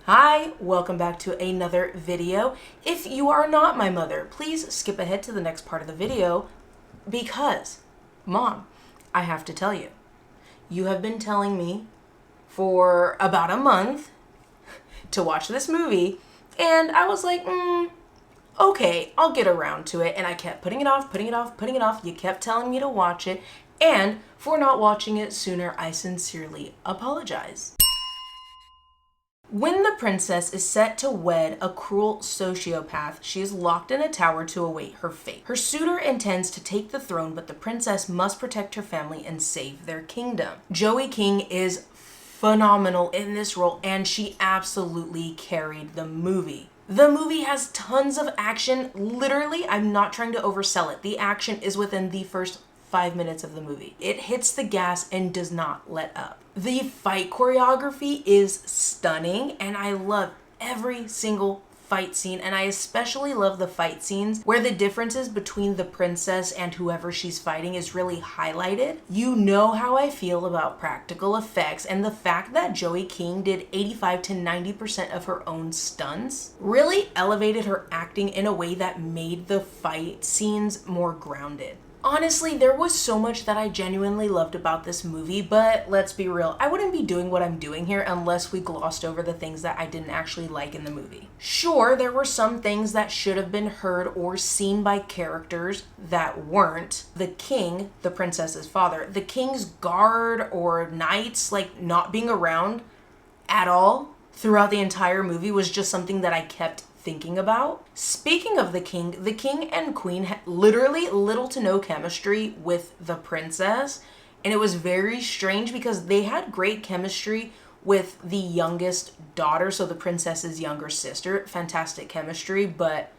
Hi, welcome back to another video. If you are not my mother, please skip ahead to the next part of the video because, Mom, I have to tell you, you have been telling me for about a month to watch this movie, and I was like, okay, I'll get around to it, and I kept putting it off. You kept telling me to watch it, and for not watching it sooner, I sincerely apologize. When the princess is set to wed a cruel sociopath, she is locked in a tower to await her fate. Her suitor intends to take the throne, but the princess must protect her family and save their kingdom. Joey King is phenomenal in this role, and she absolutely carried the movie. The movie has tons of action. Literally, I'm not trying to oversell it. The action is within the first 5 minutes of the movie. It hits the gas and does not let up. The fight choreography is stunning, and I love every single fight scene, and I especially love the fight scenes where the differences between the princess and whoever she's fighting is really highlighted. You know how I feel about practical effects, and the fact that Joey King did 85 to 90% of her own stunts really elevated her acting in a way that made the fight scenes more grounded. Honestly, there was so much that I genuinely loved about this movie, but let's be real, I wouldn't be doing what I'm doing here unless we glossed over the things that I didn't actually like in the movie. Sure, there were some things that should have been heard or seen by characters that weren't. The king, the princess's father, the king's guard or knights, like not being around at all throughout the entire movie was just something that I kept thinking about. Speaking of the king and queen had literally little to no chemistry with the princess, and it was very strange because they had great chemistry with the youngest daughter, so the princess's younger sister. Fantastic chemistry, but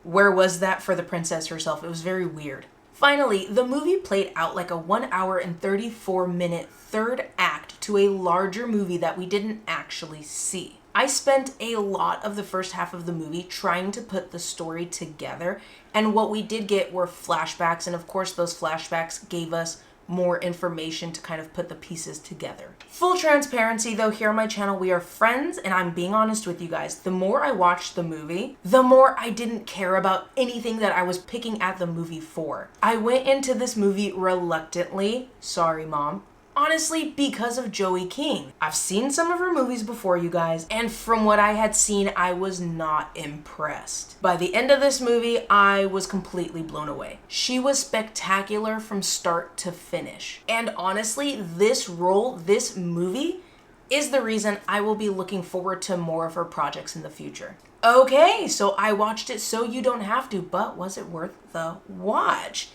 where was that for the princess herself? It was very weird. Finally, the movie played out like a 1 hour and 34-minute third act to a larger movie that we didn't actually see. I spent a lot of the first half of the movie trying to put the story together, and what we did get were flashbacks, and of course those flashbacks gave us more information to kind of put the pieces together. Full transparency though, here on my channel we are friends, and I'm being honest with you guys. The more I watched the movie, the more I didn't care about anything that I was picking at the movie for. I went into this movie reluctantly, sorry Mom, honestly, because of Joey King. I've seen some of her movies before, you guys, and from what I had seen, I was not impressed. By the end of this movie, I was completely blown away. She was spectacular from start to finish. And honestly, this role, this movie, is the reason I will be looking forward to more of her projects in the future. Okay, so I watched it so you don't have to, but was it worth the watch?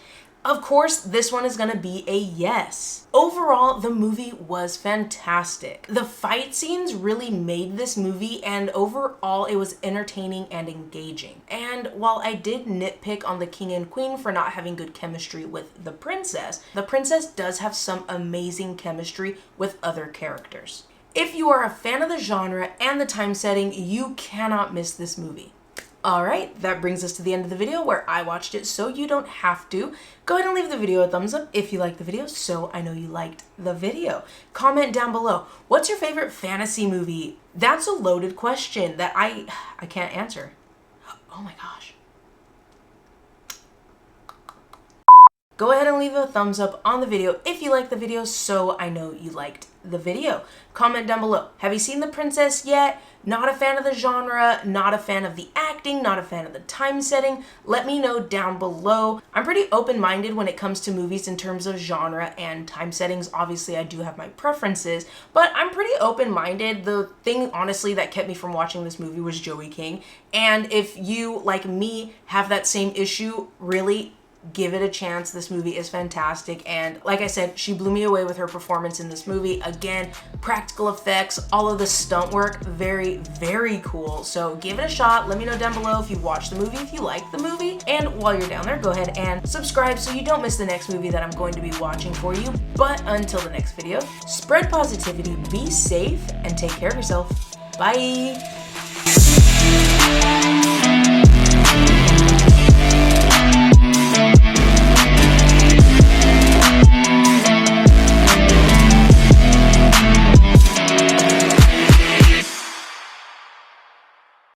Of course, this one is gonna be a yes. Overall, the movie was fantastic. The fight scenes really made this movie, and overall, it was entertaining and engaging. And while I did nitpick on the king and queen for not having good chemistry with the princess does have some amazing chemistry with other characters. If you are a fan of the genre and the time setting, you cannot miss this movie. Alright, that brings us to the end of the video where I watched it so you don't have to. Go ahead and leave the video a thumbs up if you liked the video, so I know you liked the video. Comment down below, what's your favorite fantasy movie? That's a loaded question that I can't answer. Oh my gosh. Go ahead and leave a thumbs up on the video if you liked the video, so I know you liked the video. Comment down below, have you seen The Princess yet? Not a fan of the genre, not a fan of the acting, not a fan of the time setting? Let me know down below. I'm pretty open-minded when it comes to movies in terms of genre and time settings. Obviously, I do have my preferences, but I'm pretty open-minded. The thing, honestly, that kept me from watching this movie was Joey King. And if you, like me, have that same issue, really, give it a chance. This movie is fantastic, and like I said, she blew me away with her performance in this movie. Again, practical effects, all of the stunt work, very, very cool. So give it a shot. Let me know down below if you watched the movie, if you liked the movie, and while you're down there, go ahead and subscribe so you don't miss the next movie that I'm going to be watching for you. But until the next video, spread positivity, be safe, and take care of yourself. Bye!